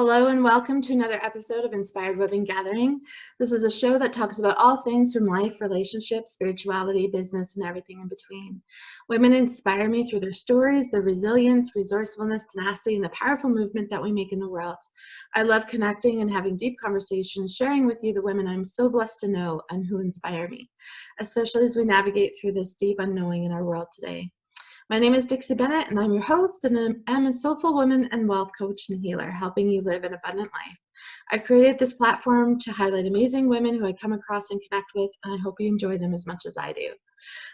Hello and welcome to another episode of Inspired Women Gathering. This is a show that talks about all things from life, relationships, spirituality, business, and everything in between. Women inspire me through their stories, their resilience, resourcefulness, tenacity, and the powerful movement that we make in the world. I love connecting and having deep conversations, sharing with you the women I'm so blessed to know and who inspire me, especially as we navigate through this deep unknowing in our world today. My name is Dixie Bennett, and I'm your host, and I'm a soulful woman and wealth coach and healer, helping you live an abundant life. I created this platform to highlight amazing women who I come across and connect with, and I hope you enjoy them as much as I do.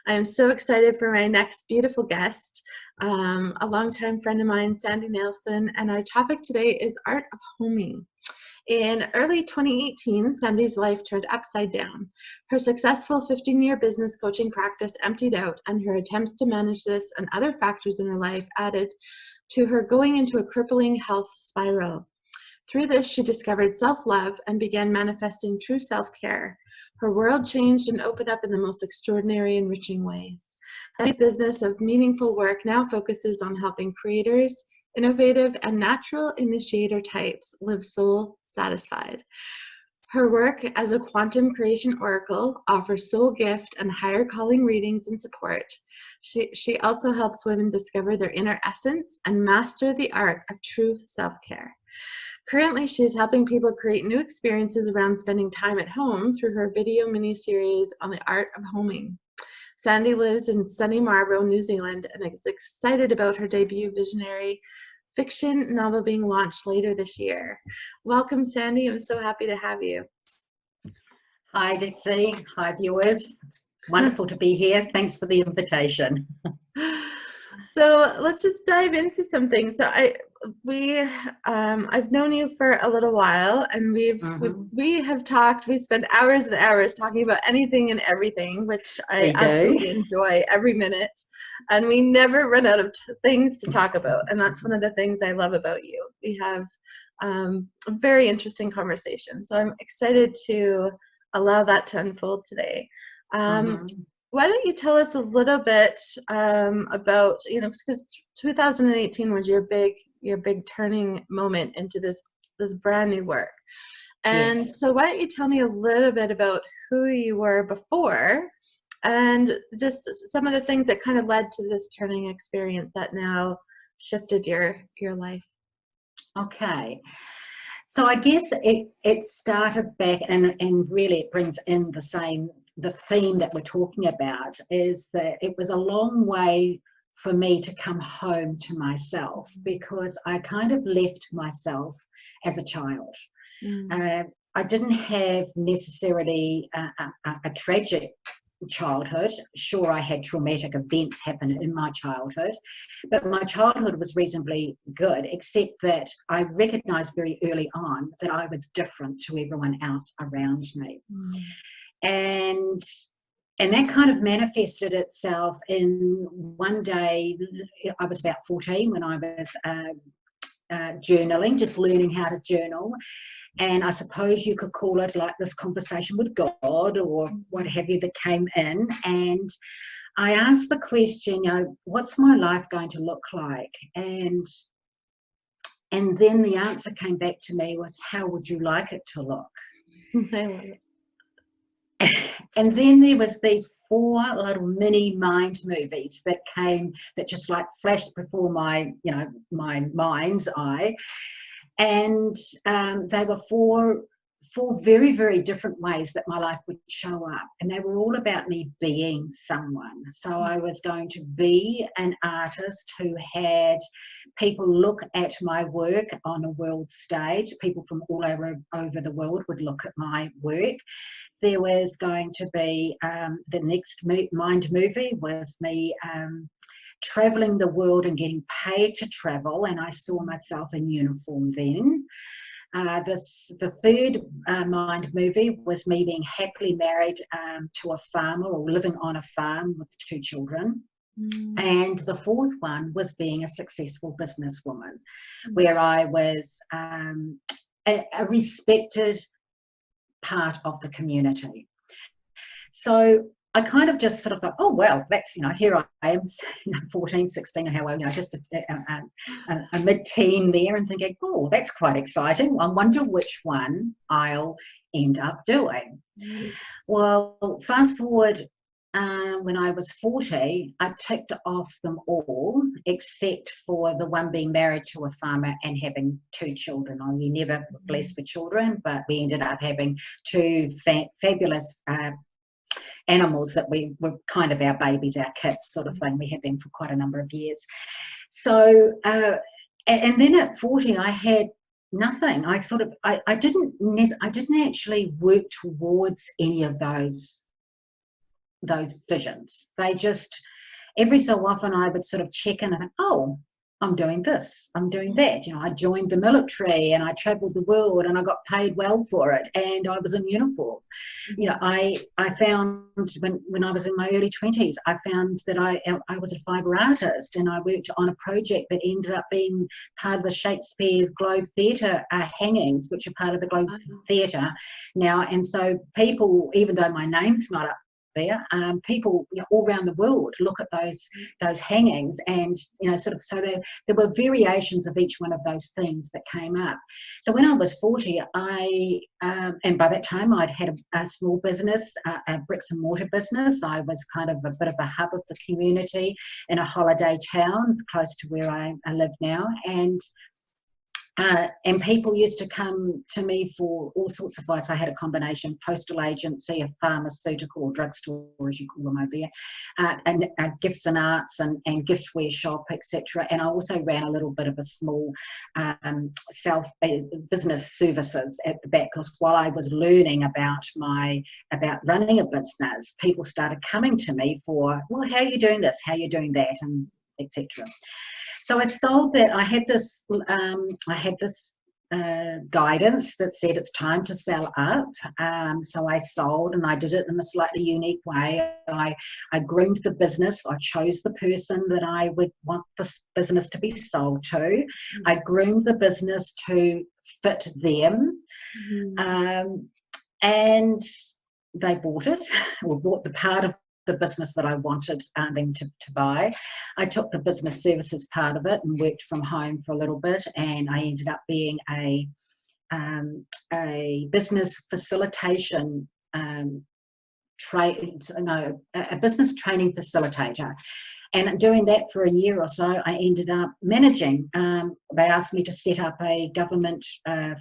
I am so excited for my next beautiful guest, a longtime friend of mine, Sandi Neilson, and our topic today is art of homing. In early 2018, Sandi's life turned upside down. Her successful 15-year business coaching practice emptied out, and her attempts to manage this and other factors in her life added to her going into a crippling health spiral. Through this, she discovered self-love and began manifesting true self-care. Her world changed and opened up in the most extraordinary, enriching ways. Sandi's business of meaningful work now focuses on helping creators, innovative and natural initiator types live soul satisfied. Her work as a quantum creation oracle offers soul gift and higher calling readings and support. She also helps women discover their inner essence and master the art of true self-care. Currently, she is helping people create new experiences around spending time at home through her video mini-series on the art of homing. Sandi lives in sunny Marlborough, New Zealand, and is excited about her debut visionary fiction novel being launched later this year. Welcome, Sandi. I'm so happy to have you. Hi, Dixie. Hi, viewers. It's wonderful to be here. Thanks for the invitation. So let's just dive into something. So I've known you for a little while, and we have talked. We spent hours and hours talking about anything and everything, which I absolutely enjoy every minute. And we never run out of things to talk about, and that's one of the things I love about you. We have a very interesting conversation, so I'm excited to allow that to unfold today. Why don't you tell us a little bit about, because 2018 was your big turning moment into this brand new work. And yes. So why don't you tell me a little bit about who you were before and just some of the things that kind of led to this turning experience that now shifted your life. Okay. So I guess it started back, and really it brings in the theme that we're talking about, is that it was a long way for me to come home to myself, because I kind of left myself as a child. I didn't have necessarily a tragic childhood. Sure, I had traumatic events happen in my childhood, but my childhood was reasonably good, except that I recognized very early on that I was different to everyone else around me. And that kind of manifested itself in one day. I was about 14 when I was journaling, just learning how to journal. And I suppose you could call it like this conversation with God or what have you that came in. And I asked the question, what's my life going to look like? And then the answer came back to me was, how would you like it to look? And then there was these 4 little mini mind movies that came, that just like flashed before my mind's eye. And they were four very, very different ways that my life would show up. And they were all about me being someone. So I was going to be an artist who had people look at my work on a world stage. People from all over the world would look at my work. There was going to be the next mind movie was me traveling the world and getting paid to travel, and I saw myself in uniform then. The third mind movie was me being happily married to a farmer, or living on a farm with 2 children. And the fourth one was being a successful businesswoman, where I was a respected part of the community. So I kind of just sort of thought, oh, well, that's, here I am, 14, 16, or how old, just a mid-teen there, and thinking, oh, that's quite exciting. I wonder which one I'll end up doing. Well, fast forward, when I was 40, I ticked off them all, except for the one being married to a farmer and having 2 children. I was never blessed with children, but we ended up having 2 fabulous animals that we were kind of our babies, our kids sort of thing. We had them for quite a number of years. So, and then at 40, I had nothing. I didn't actually work towards any of those visions. They just, every so often I would sort of check in and think, oh, I'm doing this, I'm doing that. I joined the military and I traveled the world and I got paid well for it, and I was in uniform. I found when I was in my early 20s, I found that I was a fibre artist, and I worked on a project that ended up being part of the Shakespeare's Globe Theatre hangings, which are part of the Globe Theatre now. And so people, even though my name's not up there, people all around the world look at those hangings, and so there were variations of each one of those themes that came up. So when I was 40, and by that time I'd had a small business, a bricks and mortar business. I was kind of a bit of a hub of the community in a holiday town close to where I live now, and people used to come to me for all sorts of advice. I had a combination postal agency, a pharmaceutical or drugstore, as you call them over there, and gifts and arts and giftware shop, etc. And I also ran a little bit of a small business services at the back, because while I was learning about running a business, people started coming to me for, well, how are you doing this? How are you doing that? And etc. So I sold that. I had this guidance that said it's time to sell up. So I sold, and I did it in a slightly unique way. I groomed the business. I chose the person that I would want this business to be sold to. I groomed the business to fit them. And they bought it, or bought the part of the business that I wanted them to buy. I took the business services part of it and worked from home for a little bit, and I ended up being a business facilitation a business training facilitator. And doing that for a year or so, I ended up managing. They asked me to set up a government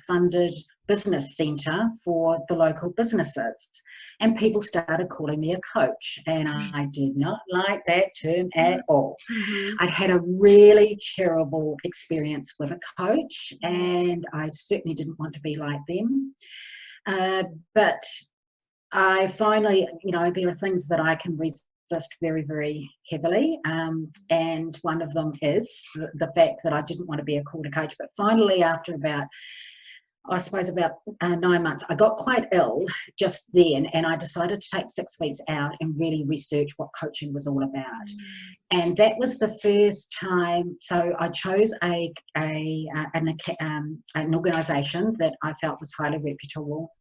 funded business centre for the local businesses. And people started calling me a coach, and I did not like that term at all. I'd had a really terrible experience with a coach, and I certainly didn't want to be like them. But I finally, there are things that I can resist very, very heavily, and one of them is the fact that I didn't want to be a quarter coach. But finally, after about 9 months, I got quite ill just then, and I decided to take 6 weeks out and really research what coaching was all about. And that was the first time. So I chose an organisation that I felt was highly reputable.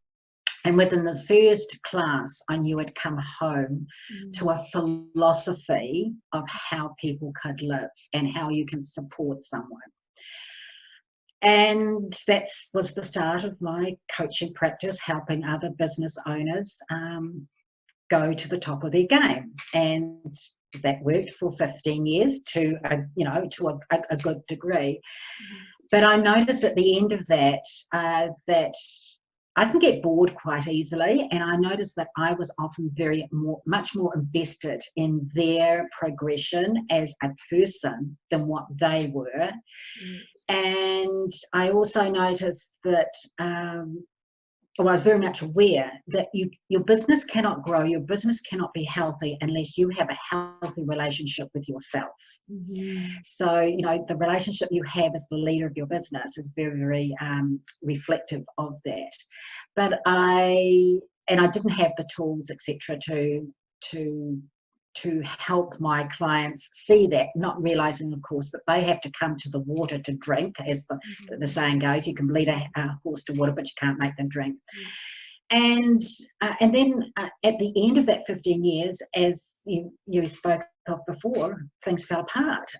And within the first class, I knew I'd come home to a philosophy of how people could live and how you can support someone. And that was the start of my coaching practice, helping other business owners go to the top of their game. And that worked for 15 years to a good degree. But I noticed at the end of that that I can get bored quite easily, and I noticed that I was often much more invested in their progression as a person than what they were. And I also noticed that, I was very much aware that your business cannot grow, your business cannot be healthy unless you have a healthy relationship with yourself. So, the relationship you have as the leader of your business is very, very reflective of that. But I didn't have the tools, etc., to help my clients see that, not realizing, of course, that they have to come to the water to drink, as the saying goes. You can lead a horse to water, but you can't make them drink. And then at the end of that 15 years, as you spoke of before, things fell apart.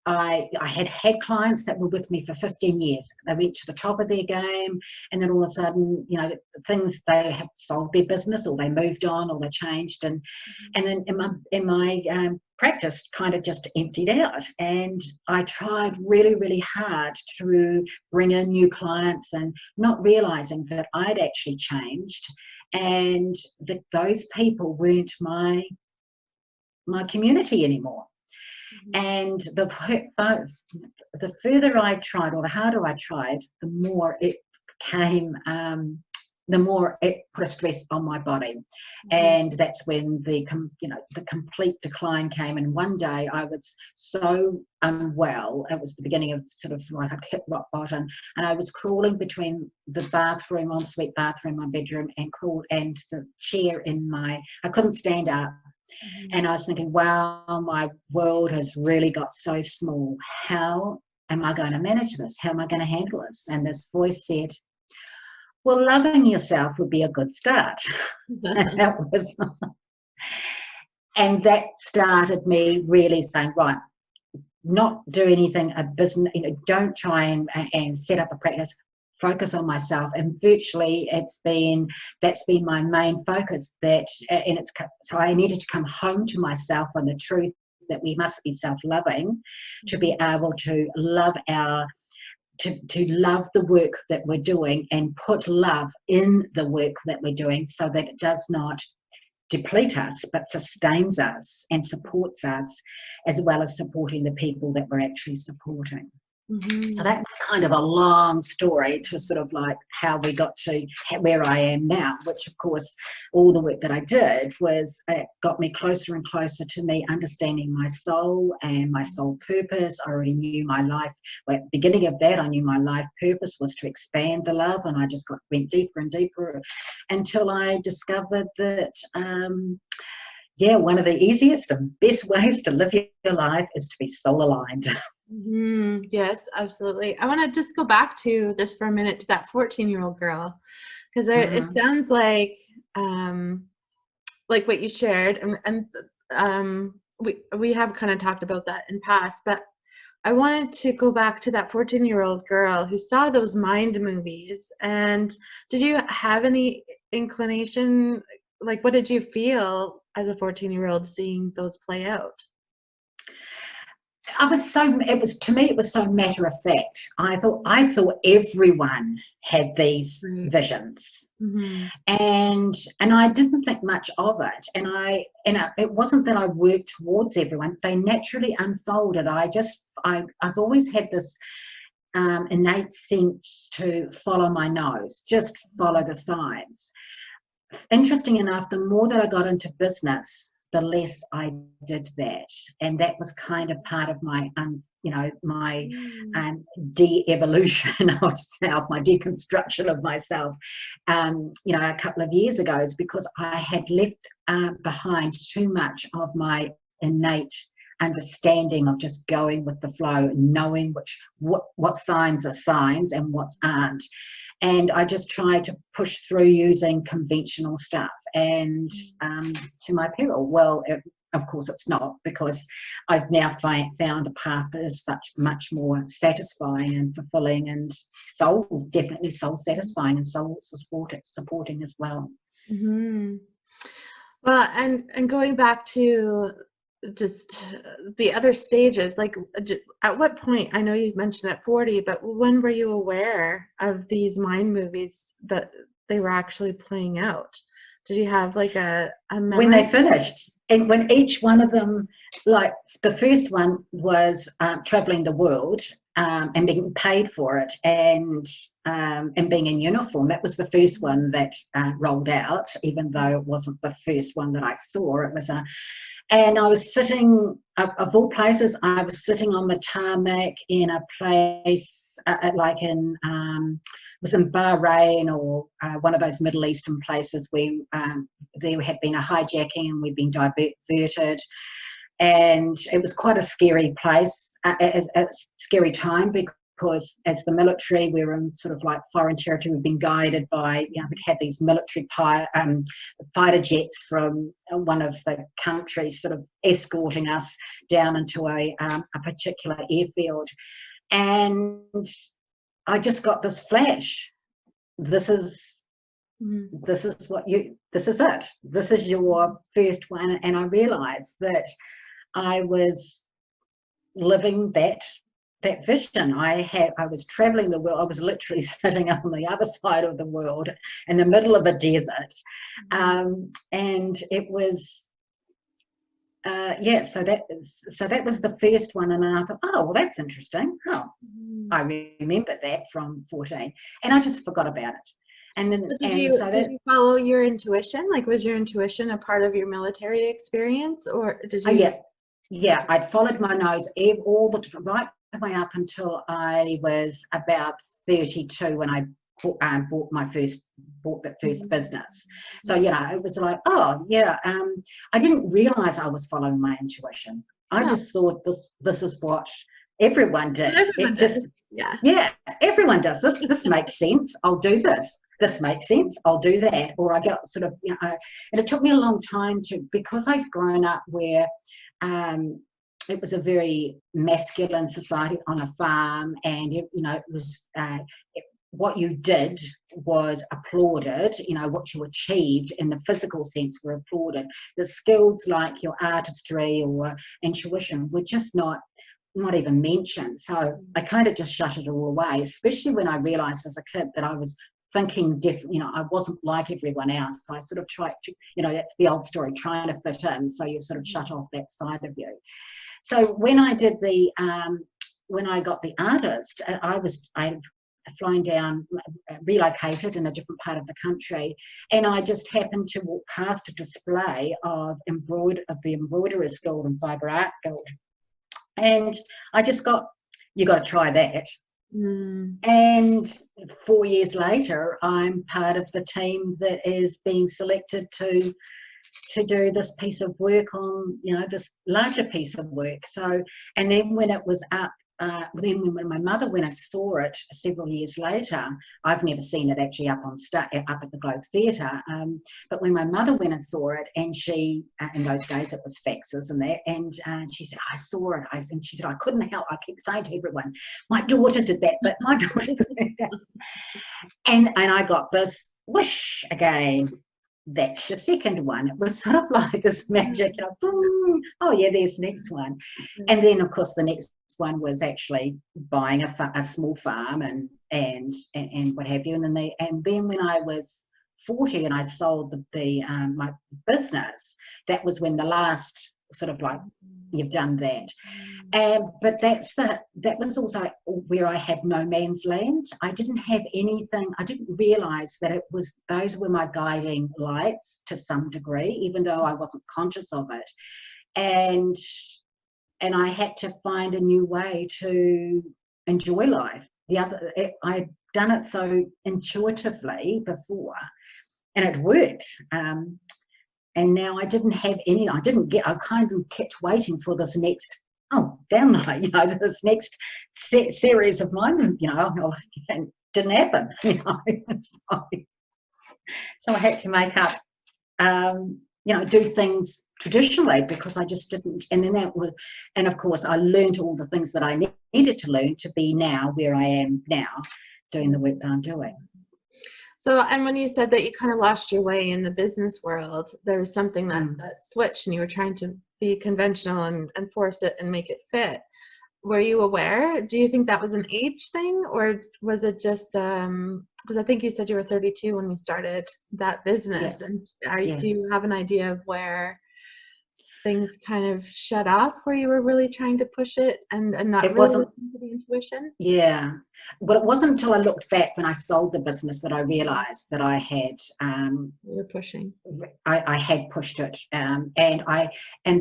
I had clients that were with me for 15 years. They went to the top of their game, and then all of a sudden, things, they have sold their business, or they moved on, or they changed, and then in my practice kind of just emptied out. And I tried really, really hard to bring in new clients, and not realizing that I'd actually changed, and that those people weren't my community anymore. And the further I tried, or the harder I tried, the more it became, the more it put a stress on my body. And that's when the complete decline came. And one day I was so unwell. It was the beginning of sort of like I'd hit rock bottom, and I was crawling between the bathroom, ensuite bathroom, my bedroom, and the chair I couldn't stand up. And I was thinking, wow, my world has really got so small. How am I going to manage this? How am I going to handle this? And this voice said, well, loving yourself would be a good start. And that started me really saying, right, not do anything, a business, don't try and set up a practice. Focus on myself, and virtually that's been my main focus. So I needed to come home to myself on the truth that we must be self-loving to be able to love to love the work that we're doing, and put love in the work that we're doing, so that it does not deplete us but sustains us and supports us, as well as supporting the people that we're actually supporting. So that's kind of a long story to sort of like how we got to where I am now, which of course all the work that I did got me closer and closer to me understanding my soul and my soul purpose. I already knew my life. Well, at the beginning of that, I knew my life purpose was to expand the love, and I just went deeper and deeper until I discovered that one of the easiest and best ways to live your life is to be soul aligned. Yes, absolutely. I want to just go back to just for a minute to that 14-year-old girl, because it sounds like what you shared, and we have kind of talked about that in past, but I wanted to go back to that 14-year-old girl who saw those mind movies. And did you have any inclination, like what did you feel as a 14-year-old seeing those play out? To me it was so matter of fact. I thought everyone had these visions, and I didn't think much of it. And it wasn't that I worked towards everyone; they naturally unfolded. I've always had this innate sense to follow my nose, just follow the signs. Interesting enough, the more that I got into business, the less I did that. And that was kind of part of my, de-evolution of self, my deconstruction of myself, a couple of years ago, is because I had left behind too much of my innate understanding of just going with the flow, knowing what signs are signs and what aren't. And I just tried to push through using conventional stuff, and to my peril. Well, of course it's not, because I've now found a path that is much more satisfying and fulfilling, and definitely soul satisfying and soul supporting as well. Well, and going back to just the other stages, like at what point, I know you mentioned at 40, but when were you aware of these mind movies that they were actually playing out? Did you have like a memory? When they finished, and when each one of them, like the first one was traveling the world and being paid for it, and being in uniform. That was the first one that rolled out, even though it wasn't the first one that I saw. It was and I was sitting, of all places, I was sitting on the tarmac in a place it was in Bahrain, or one of those Middle Eastern places where there had been a hijacking and we'd been diverted. And it was quite a scary place, a scary time, because as the military, we're in sort of like foreign territory. We've been guided by, we had these military fighter jets from one of the countries sort of escorting us down into a particular airfield. And I just got this flash. This is it. This is your first one. And I realized that I was living that vision. I was traveling the world. I was literally sitting on the other side of the world in the middle of a desert. And it was so that was the first one. And I thought, oh well, that's interesting. I remembered that from 14, and I just forgot about it. And then did you follow your intuition? Like, was your intuition a part of your military experience, or did you? Yeah, I'd followed my nose right the way up until I was about 32 when I bought that first business. So it was like, I didn't realize I was following my intuition. I just thought this is what everyone did. Everyone does. This makes sense. I'll do this. This makes sense. I'll do that. Or I get sort of, and it took me a long time because I'd grown up where it was a very masculine society on a farm, and it was what you did was applauded. What you achieved in the physical sense were applauded. The skills like your artistry or intuition were just not even mentioned. So I kind of just shut it all away, especially when I realized as a kid that I was thinking different. I wasn't like everyone else. So I sort of tried to, that's the old story, trying to fit in. So you sort of shut off that side of you. So when I did when I got the artist, I'd flown down, relocated in a different part of the country, and I just happened to walk past a display of the Embroiderers Guild and Fibre Art Guild, and I just got, you got to try that. And 4 years later, I'm part of the team that is being selected to do this piece of work on, this larger piece of work. So, and then when it was up, when my mother went and saw it several years later, I've never seen it actually up at the Globe Theatre, but when my mother went and saw it, and she, in those days it was faxes and that, and she said, I saw it, and she said, I couldn't help, I kept saying to everyone, my daughter did that, but my daughter did that. And I got this whoosh again. That's your second one. It was sort of like this magic, boom, oh yeah, there's the next one. And then of course the next one was actually buying a small farm and what have you. And then when I was 40 and I sold my business, that was when the last sort of like, you've done that. But that was also where I had no man's land. I didn't have anything. I didn't realize that those were my guiding lights to some degree, even though I wasn't conscious of it. And I had to find a new way to enjoy life. I'd done it so intuitively before, and it worked. And now I didn't have any, I kind of kept waiting for this next, download, this next series of mine, and didn't happen, So I had to make up, do things traditionally, because I just didn't. And then and of course I learned all the things that I needed to learn to be now where I am now, doing the work that I'm doing. So, and when you said that you kind of lost your way in the business world, there was something that switched, and you were trying to be conventional and force it and make it fit. Were you aware? Do you think that was an age thing, or was it just, because I think you said you were 32 when you started that business, and do you have an idea of where things kind of shut off, where you were really trying to push it and not really listening to the intuition? Yeah. Well, it wasn't until I looked back when I sold the business that I realized that I had you're pushing. I had pushed it, and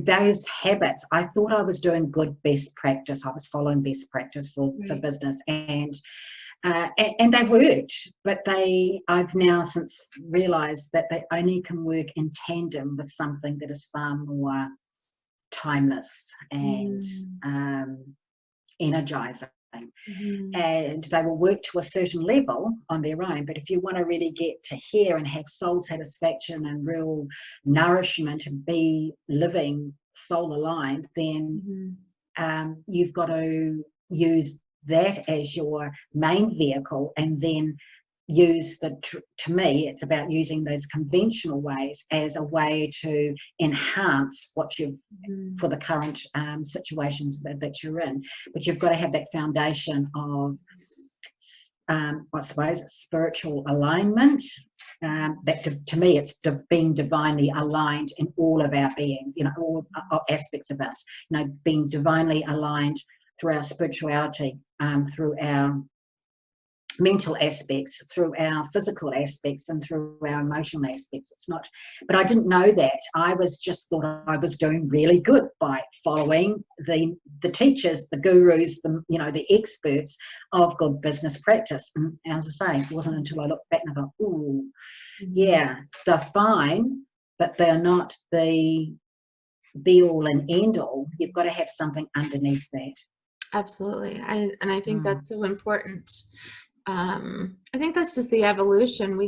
those habits, I thought I was doing good best practice. I was following best practice for business, and they worked, but I've now since realized that they only can work in tandem with something that is far more timeless and energizing. and they will work to a certain level on their own. But if you want to really get to here and have soul satisfaction and real nourishment and be living soul aligned, then you've got to use that as your main vehicle, and then use to me, it's about using those conventional ways as a way to enhance what you've for the current situations that you're in. But you've got to have that foundation of I suppose spiritual alignment, that to me it's being divinely aligned in all of our beings, all aspects of us, being divinely aligned through our spirituality, through our mental aspects, through our physical aspects, and through our emotional aspects. It's not, but I didn't know that. I was just thought I was doing really good by following the teachers, the gurus, the experts of good business practice. And as I say, it wasn't until I looked back and I thought, ooh, yeah, they're fine, but they're not the be all and end all. You've got to have something underneath that. Absolutely. And I think that's so important. I think that's just the evolution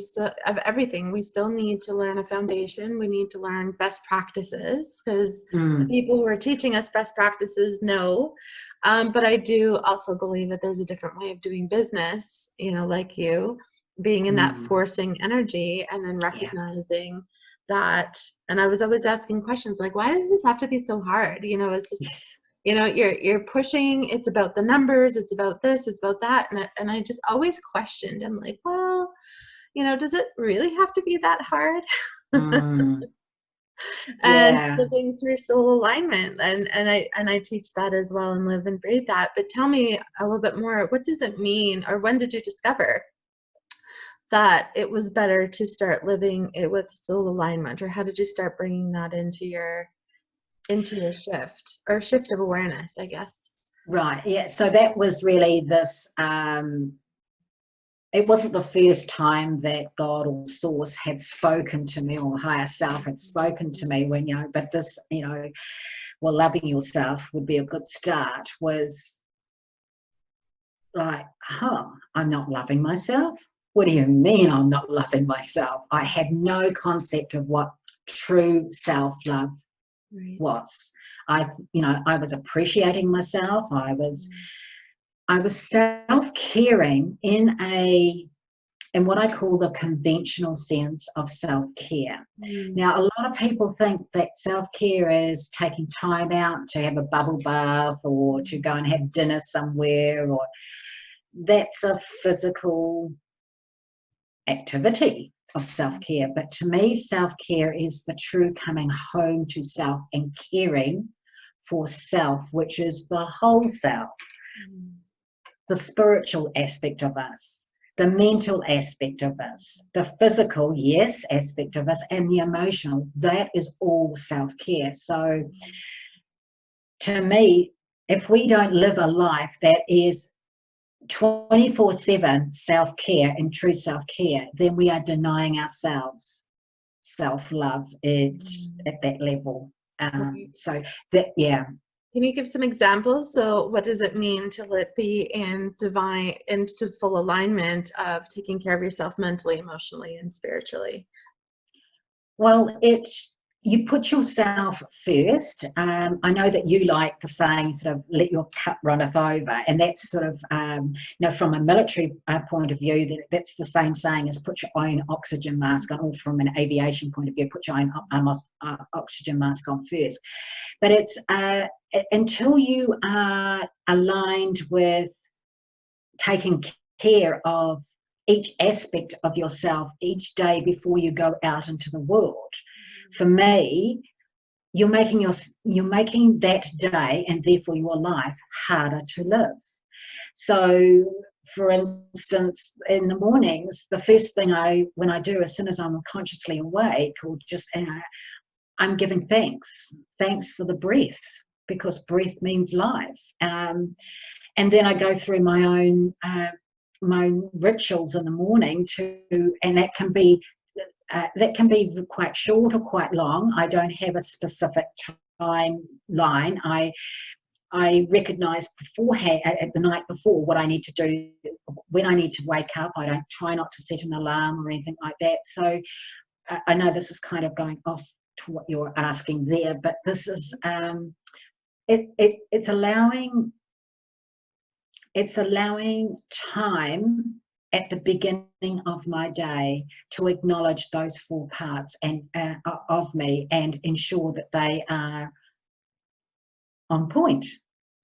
of everything. We still need to learn a foundation. We need to learn best practices, because the people who are teaching us best practices know. But I do also believe that there's a different way of doing business, like you being in that forcing energy, and then recognizing that. And I was always asking questions like, why does this have to be so hard? It's just, you're pushing, it's about the numbers, it's about this, it's about that. And I just always questioned. I'm like, well, does it really have to be that hard? And living through soul alignment. And I teach that as well and live and breathe that. But tell me a little bit more, what does it mean, or when did you discover that it was better to start living it with soul alignment? Or how did you start bringing that into your shift of awareness, I guess? Right. Yeah. So that was really this, it wasn't the first time that God or source had spoken to me, or higher self had spoken to me but this, loving yourself would be a good start, was like, I'm not loving myself. What do you mean I'm not loving myself? I had no concept of what true self-love was. I was appreciating myself. I was self-caring in what I call the conventional sense of self-care. Now, a lot of people think that self-care is taking time out to have a bubble bath, or to go and have dinner somewhere, or that's a physical activity of self-care. But to me, self-care is the true coming home to self and caring for self, which is the whole self, the spiritual aspect of us, the mental aspect of us, the physical, yes, aspect of us, and the emotional. That is all self-care. So to me, if we don't live a life that is 24/7 self-care and true self-care, then we are denying ourselves self-love at that level. So that, yeah. Can you give some examples? So what does it mean to be into full alignment of taking care of yourself mentally, emotionally, and spiritually? Well, you put yourself first. I know that you like the saying, sort of, let your cup runneth over. And that's sort of, from a military point of view, that's the same saying as put your own oxygen mask on, or from an aviation point of view, put your own oxygen mask on first. But it's until you are aligned with taking care of each aspect of yourself each day before you go out into the world. For me, you're making that day, and therefore your life, harder to live. So, for instance, in the mornings, the first thing when I do, as soon as I'm consciously awake, or just I'm giving thanks for the breath, because breath means life. And then I go through my own rituals in the morning and that can be quite short or quite long. I don't have a specific timeline. I recognise beforehand, at the night before, what I need to do when I need to wake up. I don't try not to set an alarm or anything like that. So I know this is kind of going off to what you're asking there, but this is it's allowing time at the beginning of my day to acknowledge those 4 parts and of me, and ensure that they are on point,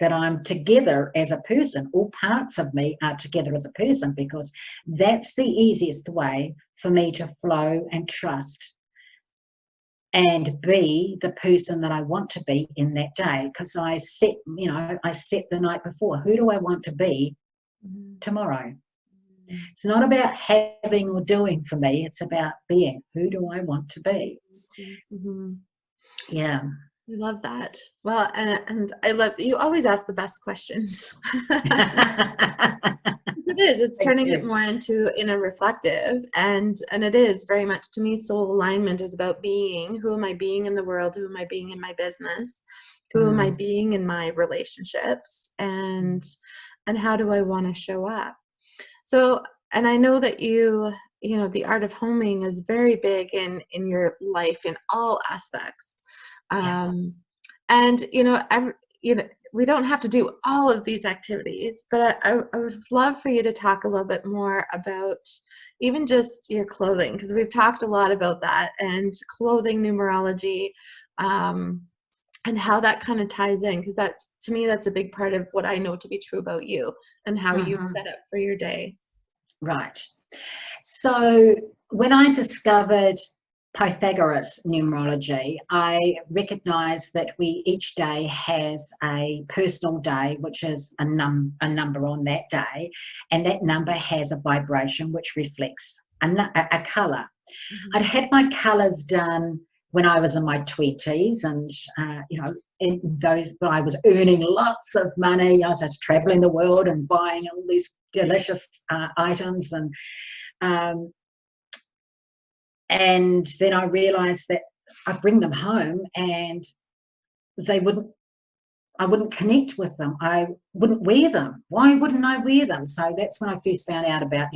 that I'm together as a person. All parts of me are together as a person, because that's the easiest way for me to flow and trust and be the person that I want to be in that day. Because I set the night before, who do I want to be tomorrow? It's not about having or doing for me, it's about being. Who do I want to be? Yeah. I love that. Well, and I love, you always ask the best questions. It's turning it more into inner reflective, and it is very much, to me, soul alignment is about being. Who am I being in the world? Who am I being in my business? Who am I being in my relationships? And how do I want to show up? So, and I know that you know, the art of homing is very big in your life in all aspects. And we don't have to do all of these activities, but I would love for you to talk a little bit more about even just your clothing, because we've talked a lot about that, and clothing numerology, and how that kind of ties in, because that's, to me, that's a big part of what I know to be true about you and how you set up for your day. Right. So when I discovered Pythagoras numerology, I recognise that each day has a personal day, which is a number on that day, and that number has a vibration which reflects a colour. I'd had my colours done when I was in my 20s, and in those, when I was earning lots of money, I was just travelling the world and buying all these delicious items, and then I realised that I'd bring them home and I wouldn't connect with them. I wouldn't wear them. Why wouldn't I wear them? So that's when I first found out about,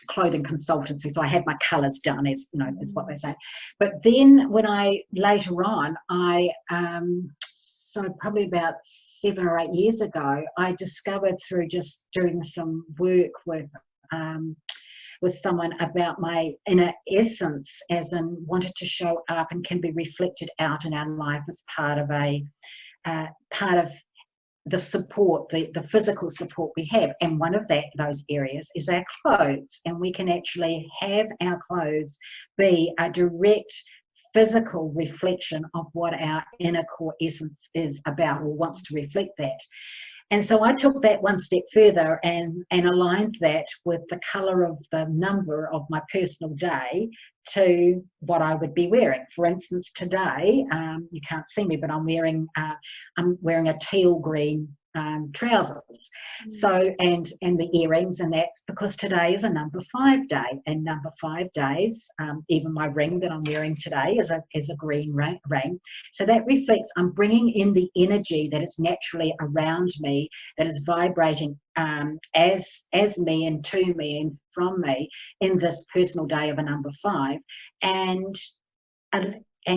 clothing consultancy. So I had my colours done, as what they say. But then when later on, so probably about 7 or 8 years ago, I discovered through just doing some work with someone about my inner essence, as in wanted to show up and can be reflected out in our life as part of the support, the physical support we have. And one of those areas is our clothes, and we can actually have our clothes be a direct physical reflection of what our inner core essence is about, or wants to reflect that. And so I took that one step further and aligned that with the colour of the number of my personal day to what I would be wearing. For instance, today, you can't see me, but I'm wearing a teal green trousers. So and the earrings, and that's because today is a number 5 day, and number 5 days, even my ring that I'm wearing today is a green ring. So that reflects, I'm bringing in the energy that is naturally around me, that is vibrating as me and to me and from me in this personal day of a number 5, and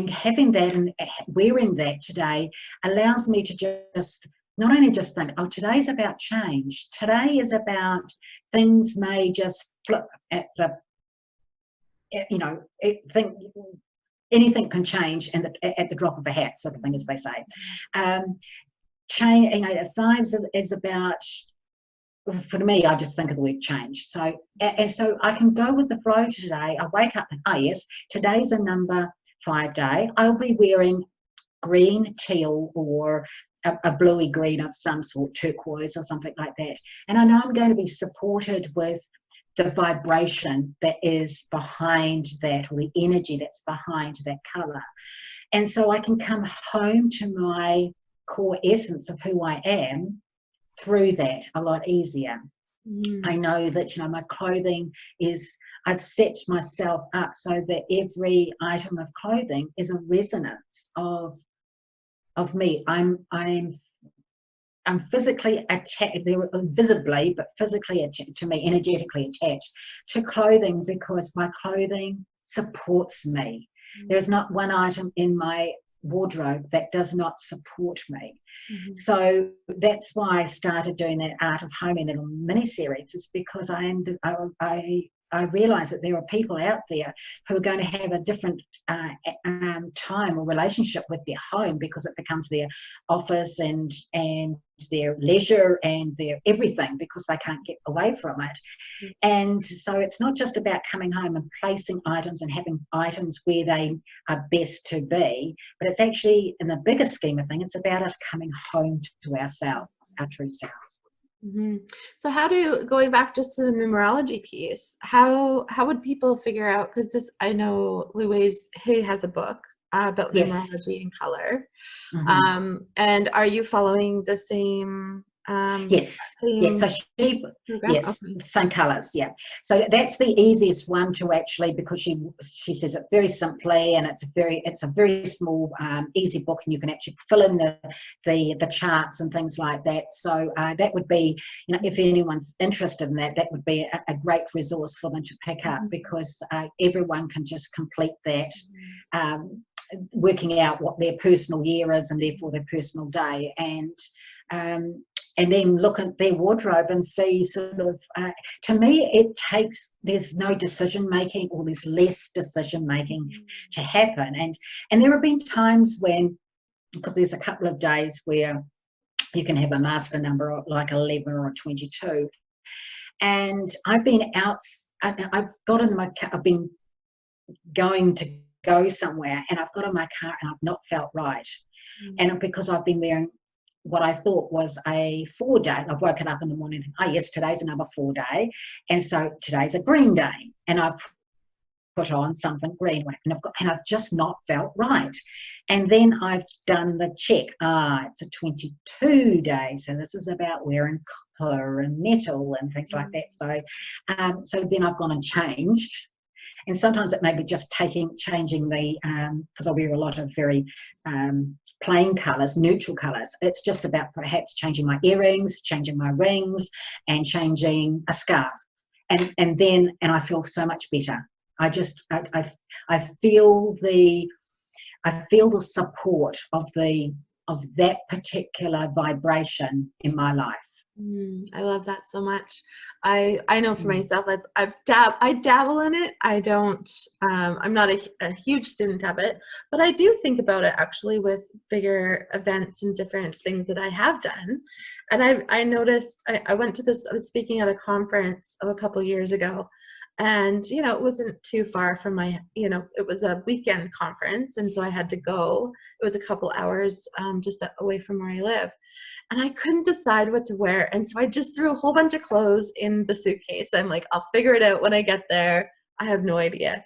having that and wearing that today allows me to just not only just think, oh, today's about change. Today is about things may just flip at the, anything can change at the drop of a hat, sort of thing, as they say. Change, 5 is about, for me, I just think of the word change. So, and so I can go with the flow today. I wake up and, oh yes, today's a number 5 day. I'll be wearing green, teal, or a bluey green of some sort, turquoise or something like that. And I know I'm going to be supported with the vibration that is behind that, or the energy that's behind that colour. And so I can come home to my core essence of who I am through that a lot easier. I know that, my clothing is, I've set myself up so that every item of clothing is a resonance of of me. I'm physically attached, they're visibly, but physically attached to me, energetically attached to clothing, because my clothing supports me. There's not one item in my wardrobe that does not support me. Mm-hmm. So that's why I started doing that Art of Homing little mini series, is because I realised that there are people out there who are going to have a different time or relationship with their home, because it becomes their office and their leisure and their everything, because they can't get away from it. And so it's not just about coming home and placing items and having items where they are best to be, but it's actually, in the bigger scheme of things, it's about us coming home to ourselves, our true self. Mm-hmm. So going back just to the numerology piece, how would people figure out, because I know Louise Hay has a book about Yes. numerology and color. Mm-hmm. And are you following the same Yes. Yes. So program? yes, Okay. same colours. Yeah. So that's the easiest one to actually, because she says it very simply, and it's a very small, easy book, and you can actually fill in the charts and things like that. So that would be, if anyone's interested in that, that would be a great resource for them to pick up, because everyone can just complete that. Working out what their personal year is, and therefore their personal day, and then look at their wardrobe and see sort of, to me, there's no decision making, or there's less decision making to happen. And there have been times when, because there's a couple of days where you can have a master number like 11 or 22. And I've been out, I've got in my car, I've been going to go somewhere, and I've got in my car and I've not felt right. And because I've been wearing what I thought was a 4-day, I've woken up in the morning and, oh yes, today's another 4-day, and so today's a green day, and I've put on something green, and I've just not felt right. And then I've done the check. It's a 22 day, so this is about wearing copper and metal and things like that. So then I've gone and changed. And sometimes it may be just changing the, because I wear a lot of very plain colours, neutral colours. It's just about perhaps changing my earrings, changing my rings, and changing a scarf. And I feel so much better. I feel the support of that particular vibration in my life. I love that so much. I know for myself, I dabble in it. I don't, I'm not a huge student of it, but I do think about it actually with bigger events and different things that I have done. And I noticed, I went to I was speaking at a conference a couple years ago, and, it wasn't too far from it was a weekend conference. And so I had to go. It was a couple hours just away from where I live. And I couldn't decide what to wear. And so I just threw a whole bunch of clothes in the suitcase. I'm like, I'll figure it out when I get there. I have no idea.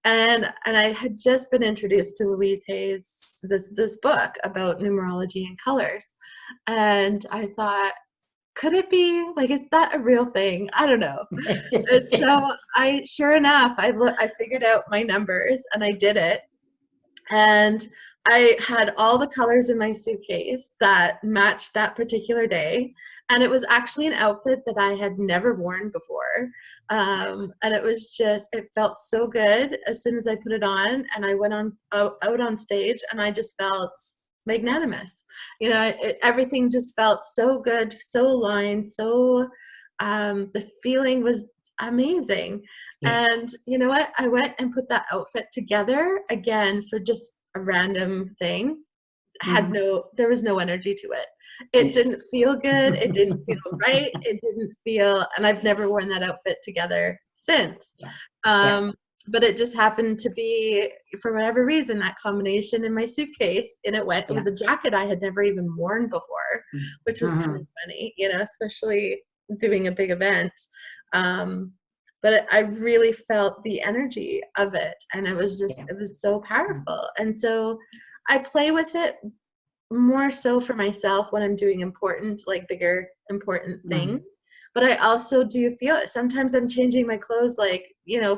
And I had just been introduced to Louise Hay's, this book about numerology and colors. And I thought, could it be, like, is that a real thing? I don't know. And so sure enough, I figured out my numbers and I did it. And I had all the colors in my suitcase that matched that particular day. And it was actually an outfit that I had never worn before. And it felt so good as soon as I put it on, and I went out on stage, and I just felt magnanimous. Everything just felt so good, so aligned, so the feeling was amazing. Yes. And you know what? I went and put that outfit together again for just a random thing. There was no energy to it. It didn't feel good. It didn't feel right. It didn't feel, and I've never worn that outfit together since. But it just happened to be, for whatever reason, that combination in my suitcase, and it was a jacket I had never even worn before, which was kind of funny, especially doing a big event. But I really felt the energy of it, and it was so powerful. And so I play with it more so for myself when I'm doing bigger, important things. But I also do feel it. Sometimes I'm changing my clothes like,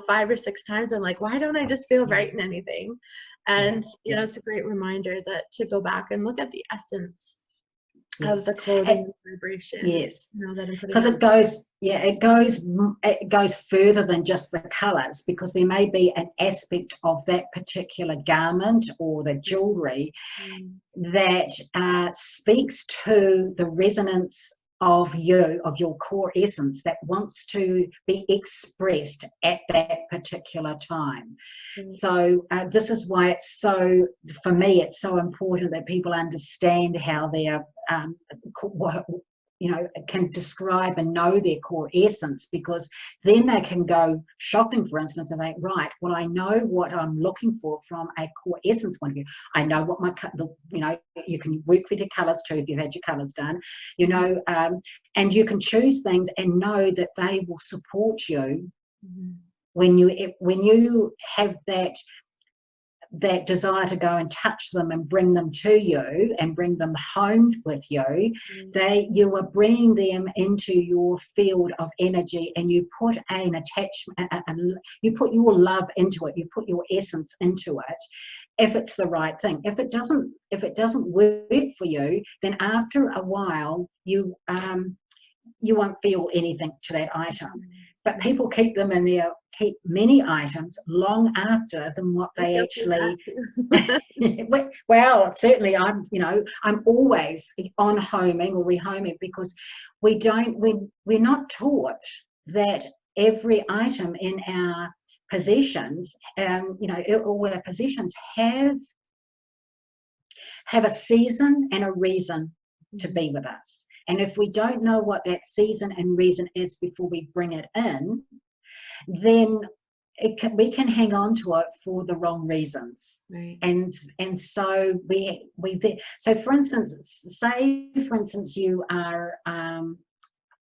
5 or 6 times. I'm like, why don't I just feel Yeah. right in anything? Yeah. And, Yeah. it's a great reminder that to go back and look at the essence of Yes. the clothing and vibration, Yes. that I'm putting Because on. it goes further than just the colors, because there may be an aspect of that particular garment or the jewelry Mm. that speaks to the resonance of your core essence that wants to be expressed at that particular time. Right. So this is why for me, it's so important that people understand how their can describe and know their core essence, because then they can go shopping, for instance, and think, right, well, I know what I'm looking for from a core essence point of view. I know what you can work with your colours too if you've had your colours done, and you can choose things and know that they will support you when you have that desire to go and touch them and bring them to you and bring them home with you. You are bringing them into your field of energy, and you put an attachment, you put your love into it, you put your essence into it, if it's the right thing. If it doesn't work for you, then after a while you won't feel anything to that item. But people keep many items long after than what they actually. Well, certainly I'm always on homing or rehoming, because we're not taught that every item in our possessions, all our possessions have a season and a reason to be with us. And if we don't know what that season and reason is before we bring it in, then we can hang on to it for the wrong reasons. Right. And so so for instance, you are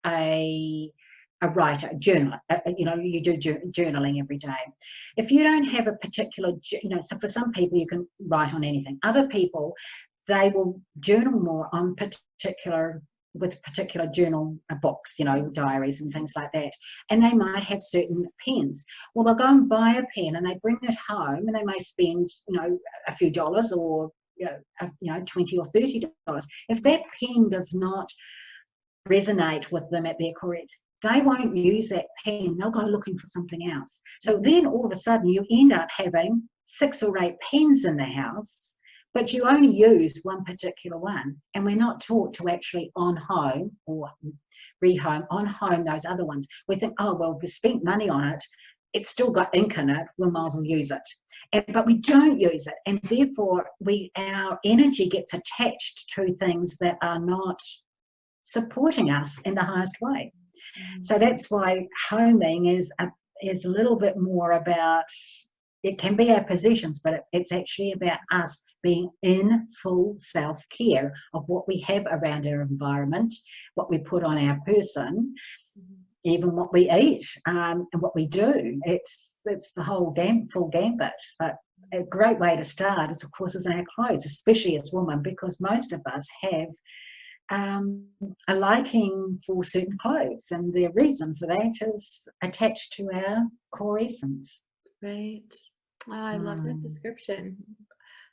a writer, a journaler, you do journaling every day. If you don't have a particular, so for some people you can write on anything. Other people, they will journal more on particular journal books, diaries and things like that. And they might have certain pens. Well, they'll go and buy a pen and they bring it home, and they may spend, a few dollars, or, $20 or $30. If that pen does not resonate with them at their core, they won't use that pen. They'll go looking for something else. So then all of a sudden you end up having 6 or 8 pens in the house, but you only use one particular one. And we're not taught to actually on home those other ones. We think, oh, well, if we spent money on it, it's still got ink in it, we might as well use it. But we don't use it. And therefore our energy gets attached to things that are not supporting us in the highest way. So that's why homing is a little bit more about, it can be our possessions, but it's actually about us being in full self-care of what we have around our environment, what we put on our person, even what we eat, and what we do. It's the whole full gambit. But a great way to start is, of course, is our clothes, especially as women, because most of us have a liking for certain clothes, and the reason for that is attached to our core essence. Right. Oh, I love that description.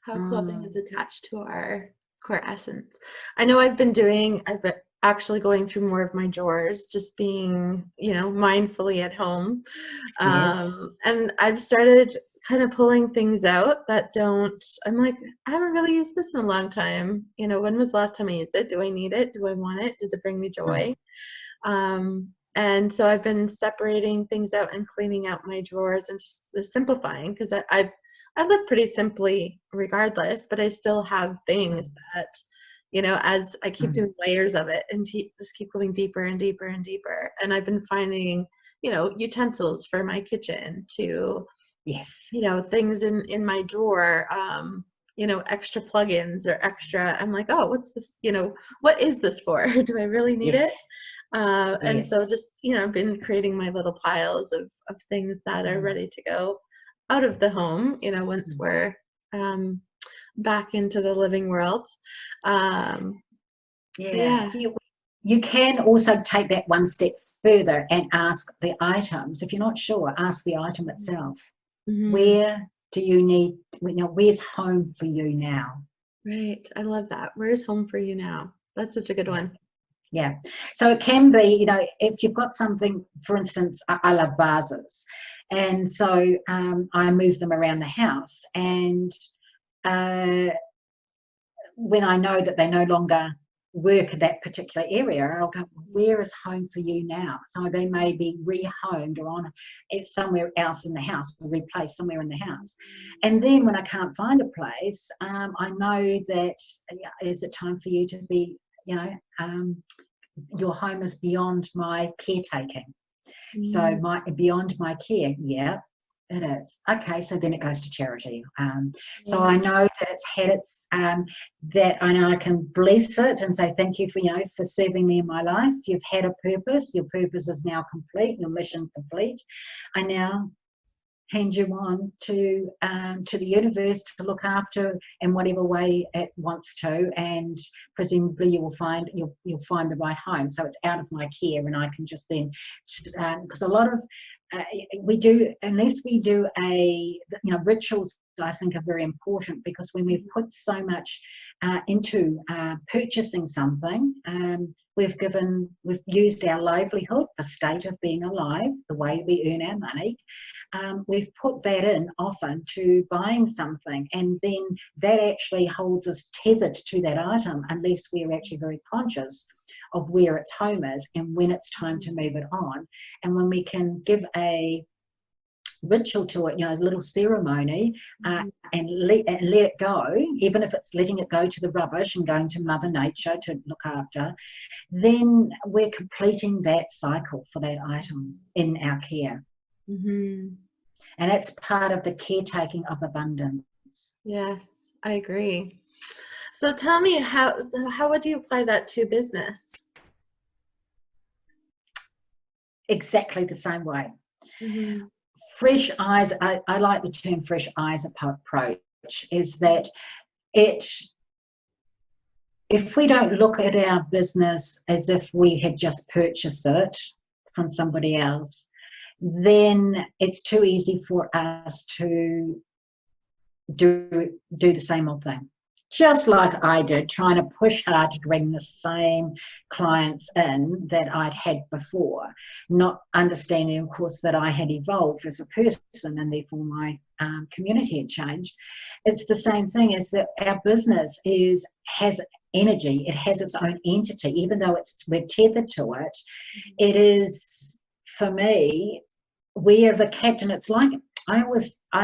How clothing is attached to our core essence. I know I've been actually going through more of my drawers, just being, mindfully at home. Yes. And I've started kind of pulling things out that I'm like, I haven't really used this in a long time. When was the last time I used it? Do I need it? Do I want it? Does it bring me joy? And so I've been separating things out and cleaning out my drawers and just simplifying, because I live pretty simply regardless, but I still have things that, as I keep doing layers of it and just keep going deeper and deeper and deeper. And I've been finding, utensils for my kitchen to, yes, things in my drawer, extra plugins or extra, I'm like, oh, what's this? What is this for? Do I really need it? And so just, I've been creating my little piles of things that are ready to go out of the home, once we're back into the living world. yeah. See, you can also take that one step further and ask the items. If you're not sure, ask the item itself. Where do you need, where's home for you now? Right. I love that. Where's home for you now? That's such a good one. Yeah. So it can be, if you've got something, for instance, I love vases. And so I move them around the house. And when I know that they no longer work in that particular area, I'll go, where is home for you now? So they may be rehomed or it's somewhere else in the house, or replaced somewhere in the house. And then when I can't find a place, I know that, is it time for you to be, your home is beyond my caretaking. So beyond my care, yeah, it is. Okay, so then it goes to charity. So I know that it's had its, that I know I can bless it and say thank you for serving me in my life. You've had a purpose. Your purpose is now complete. Your mission complete. I now hand you on to the universe to look after in whatever way it wants to, and presumably you'll find the right home. So it's out of my care, and I can just then, because a lot of we do, unless we do rituals, I think are very important, because when we've put so much into purchasing something, we've used our livelihood, the state of being alive, the way we earn our money. We've put that in often to buying something, and then that actually holds us tethered to that item unless we're actually very conscious of where its home is and when it's time to move it on. And when we can give a ritual to it, a little ceremony, and let it go, even if it's letting it go to the rubbish and going to Mother Nature to look after, then we're completing that cycle for that item in our care. And that's part of the caretaking of abundance. Yes, I agree. So tell me, how would you apply that to business? Exactly the same way. Fresh eyes, I like the term fresh eyes approach, is that if we don't look at our business as if we had just purchased it from somebody else, then it's too easy for us to do the same old thing. Just like I did, trying to push hard to bring the same clients in that I'd had before, not understanding, of course, that I had evolved as a person and therefore my community had changed. It's the same thing, as that our business has energy. It has its own entity, even though we're tethered to it. It is, for me, we are the captain. It's like, I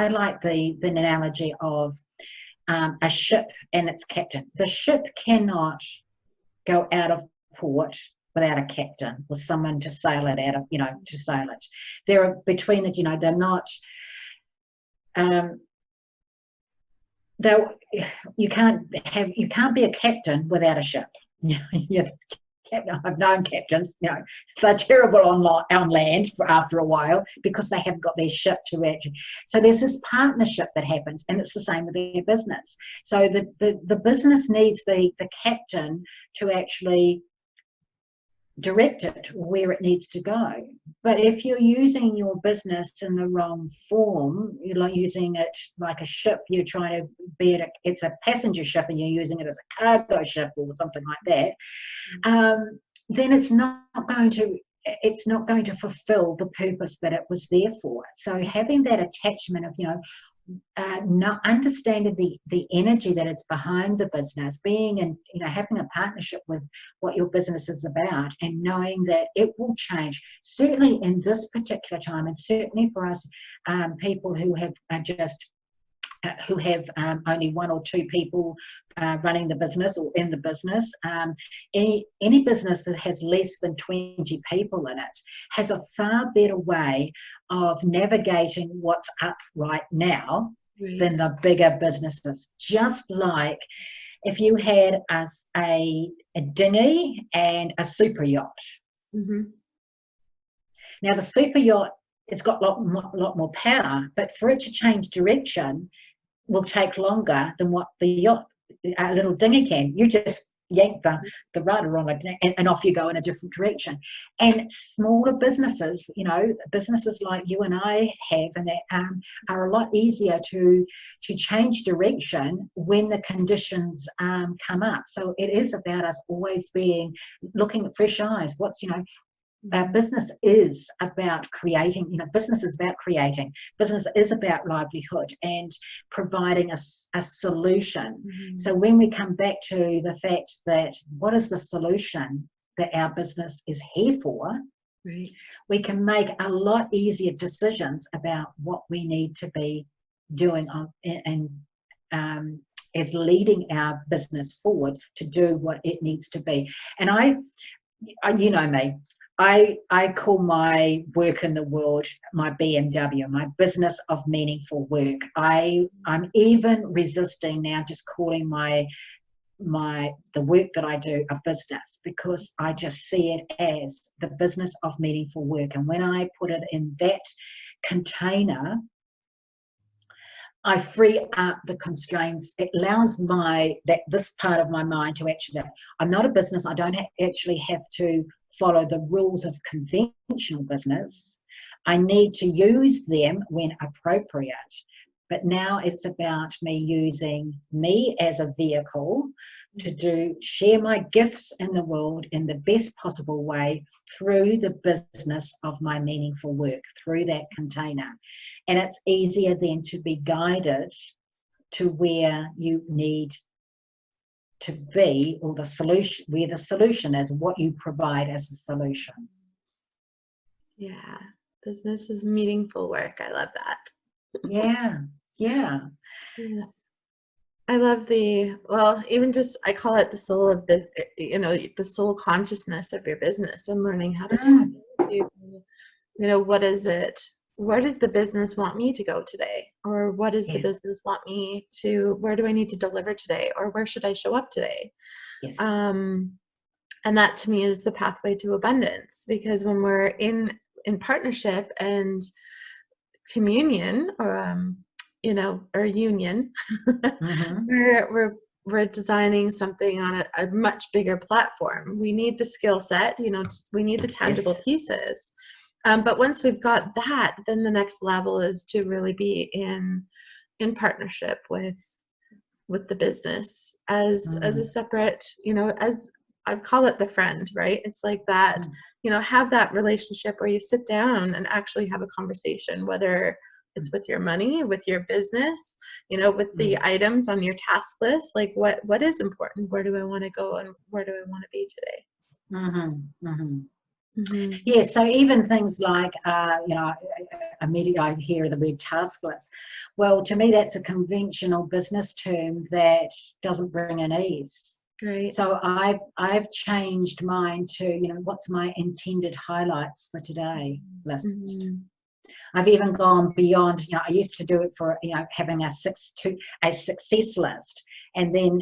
like the analogy of a ship and its captain. The ship cannot go out of port without a captain or someone to sail it out of, to sail it. There are between it, they're not, you can't be a captain without a ship. I've known captains, they're terrible on land after a while because they haven't got their ship to actually. So there's this partnership that happens, and it's the same with their business. So the business needs the captain to actually direct it where it needs to go. But if you're using your business in the wrong form, you're like using it like a ship, you're trying to be it, it's a passenger ship and you're using it as a cargo ship or something like that, then it's not going to fulfill the purpose that it was there for. So having that attachment of not understanding the energy that is behind the business, being and having a partnership with what your business is about, and knowing that it will change, certainly in this particular time, and certainly for us people who have only one or two people running the business or in the business. Any business that has less than 20 people in it has a far better way of navigating what's up right now than the bigger businesses. Just like if you had a dinghy and a super yacht. Now the super yacht, it's got a lot more power, but for it to change direction will take longer than what the yacht, a little dinghy can. You just yank the rudder on it, and off you go in a different direction. And smaller businesses, you know, businesses like you and I have, and that are a lot easier to change direction when the conditions come up. So it is about us always looking at fresh eyes. Our business is about creating, business is about creating. Business is about livelihood and providing a solution. So when we come back to the fact that what is the solution that our business is here for, Right. we can make a lot easier decisions about what we need to be doing as leading our business forward to do what it needs to be. And you know me, I call my work in the world my BMW, my business of meaningful work. I'm even resisting now just calling the work that I do a business, because I just see it as the business of meaningful work. And when I put it in that container, I free up the constraints. It allows this part of my mind to actually, I'm not a business. I don't actually have to follow the rules of conventional business. I need to use them when appropriate. But now it's about me using me as a vehicle to share my gifts in the world in the best possible way through the business of my meaningful work, through that container. And it's easier then to be guided to where you need to be, or the solution, where the solution is, what you provide as a solution. Yeah, business is meaningful work. I love that. Yeah. I love even just, I call it the soul of the soul consciousness of your business, and learning how to tap into, what is it? Where does the business want me to go today? Or what does the business want me to, where do I need to deliver today? Or where should I show up today? Yes. And that to me is the pathway to abundance, because when we're in partnership and communion, or union, we're designing something on a much bigger platform. We need the skill set, we need the tangible pieces. But once we've got that, then the next level is to really be in partnership with the business as a separate, as I call it, the friend, right? It's like that, have that relationship where you sit down and actually have a conversation, whether it's with your money, with your business, with the items on your task list, like what is important? Where do I want to go, and where do I want to be today? Yeah, so even things like, immediately I hear the word task list. Well, to me, that's a conventional business term that doesn't bring an ease. Great. So I've changed mine to, what's my intended highlights for today list. I've even gone beyond, I used to do it for, having a success list. And then,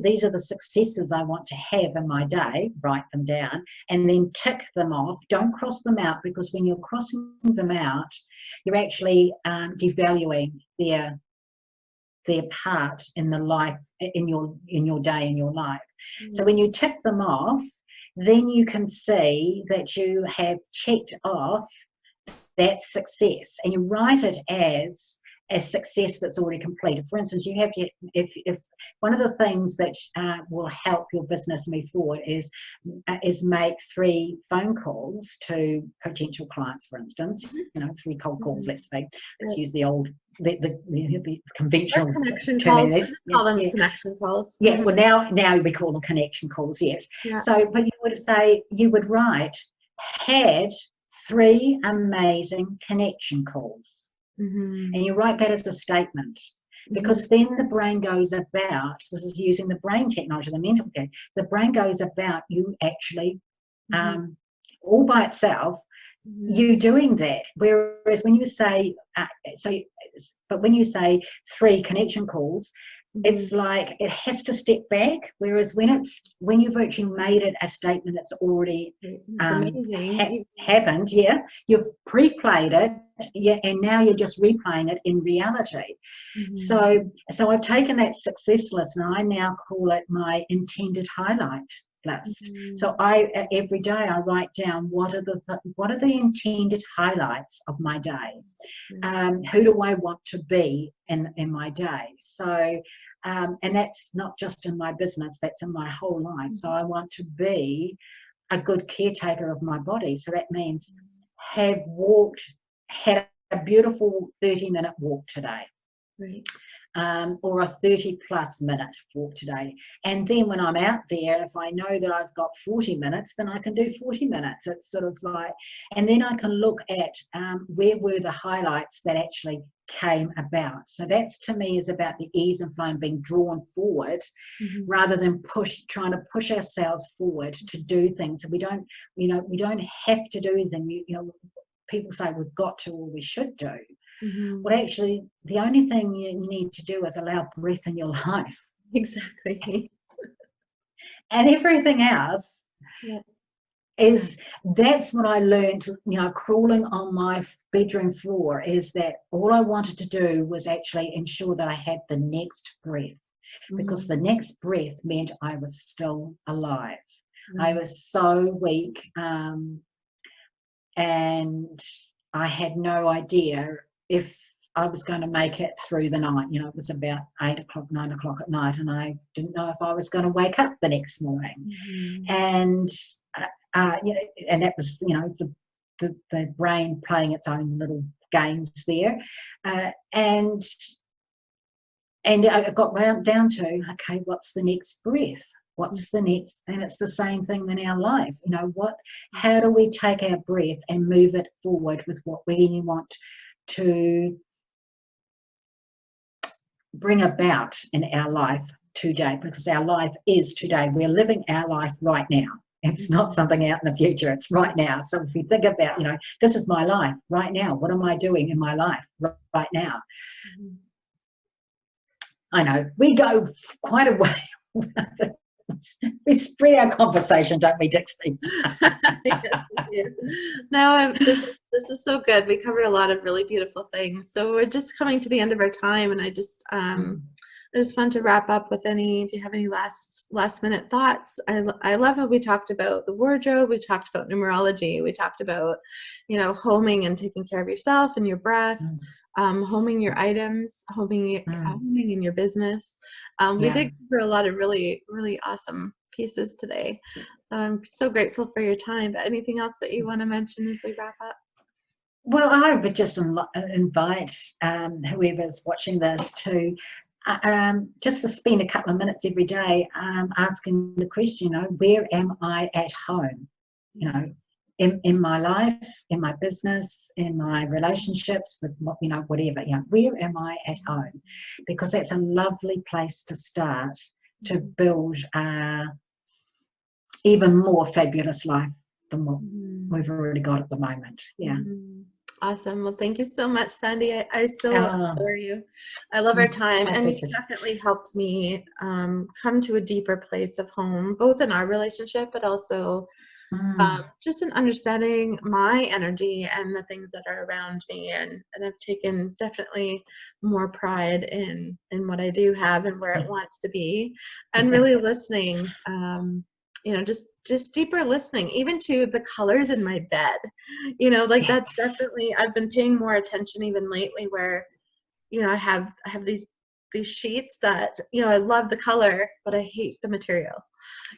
these are the successes I want to have in my day, write them down, and then tick them off. Don't cross them out, because when you're crossing them out, you're actually devaluing their part in the life, in your day, in your life. So when you tick them off, then you can see that you have checked off that success, and you write it as a success that's already completed. For instance, you have to, if one of the things that will help your business move forward is make 3 phone calls to potential clients, for instance, 3 cold calls, let's say. Let's use the old, the conventional connection term. calls. Just call them connection calls. Yeah, well now we call them connection calls, yes. Yeah. So, but you would write, had 3 amazing connection calls. And you write that as a statement, because then the brain goes about, this is using the brain technology, the mental game, the brain goes about you actually, all by itself, you doing that. Whereas when you say, when you say 3 connection calls, It's like it has to step back, whereas when you've actually made it a statement, it's already It's amazing. happened. Yeah, you've pre-played it, yeah, and now you're just replaying it in reality. So I've taken that success list and I now call it my intended highlight list. So every day I write down what are the intended highlights of my day. Who do I want to be in my day? So and that's not just in my business, that's in my whole life. So I want to be a good caretaker of my body. So that means had a beautiful 30-minute walk today. Right. Or a 30+ minute walk today. And then when I'm out there, if I know that I've got 40 minutes, then I can do 40 minutes. It's sort of like, and then I can look at where were the highlights that actually came about. So that's, to me, is about the ease and flow and being drawn forward rather than trying to push ourselves forward to do things. And we don't have to do anything. People say we've got to or we should do. Well, actually, the only thing you need to do is allow breath in your life. Exactly. And everything else that's what I learned, crawling on my bedroom floor, is that all I wanted to do was actually ensure that I had the next breath, because the next breath meant I was still alive. I was so weak, and I had no idea if I was going to make it through the night. It was about 8 o'clock, 9 o'clock at night, and I didn't know if I was going to wake up the next morning. And and that was, the brain playing its own little games there. And I got down to, okay, what's the next breath? What's the next? And it's the same thing in our life. How do we take our breath and move it forward with what we want to bring about in our life today? Because our life is today. We're living our life right now. It's not something out in the future. It's right now. So if we think about, this is my life right now. What am I doing in my life right now? I know we go quite a way. We spread our conversation, don't we, Dixie? No, this is so good. We covered a lot of really beautiful things. So we're just coming to the end of our time, and I just want to wrap up with do you have any last minute thoughts? I love how we talked about the wardrobe, we talked about numerology, we talked about, homing and taking care of yourself and your breath. Homing your items, homing in your business. We did cover a lot of really, really awesome pieces today. So I'm so grateful for your time. But anything else that you want to mention as we wrap up? Well, I would just invite whoever's watching this to just to spend a couple of minutes every day asking the question, where am I at home? In my life, in my business, in my relationships with, whatever, where am I at home? Because that's a lovely place to start to build even more fabulous life than what we've already got at the moment. Awesome. Well, thank you so much, Sandi. I so adore you. I love our time, and you definitely helped me come to a deeper place of home, both in our relationship, but also just in understanding my energy and the things that are around me, and I've taken definitely more pride in what I do have and where it wants to be, and really listening, just deeper listening, even to the colors in my bed, that's definitely, I've been paying more attention even lately, where, I have these sheets that, I love the color, but I hate the material.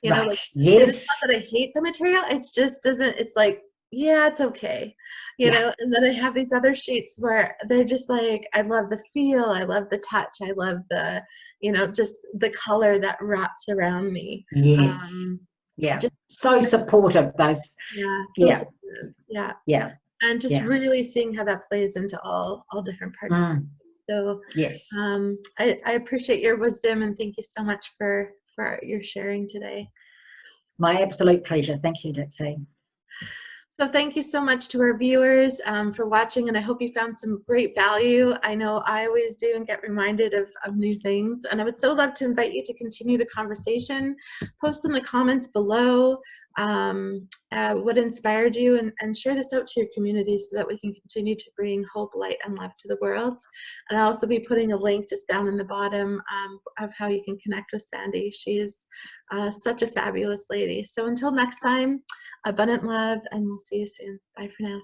It's not that I hate the material, it just doesn't, it's like, it's okay. And then I have these other sheets where they're just like, I love the feel, I love the touch, I love the, just the color that wraps around me. So supportive, those. Supportive. And just really seeing how that plays into all different parts of it. So I appreciate your wisdom, and thank you so much for your sharing today. My absolute pleasure. Thank you, Dixie. So thank you so much to our viewers for watching, and I hope you found some great value. I know I always do and get reminded of new things, and I would so love to invite you to continue the conversation. Post in the comments below what inspired you, and share this out to your community so that we can continue to bring hope, light, and love to the world. And I'll also be putting a link just down in the bottom of how you can connect with Sandi. She is such a fabulous lady. So until next time, abundant love, and we'll see you soon. Bye for now.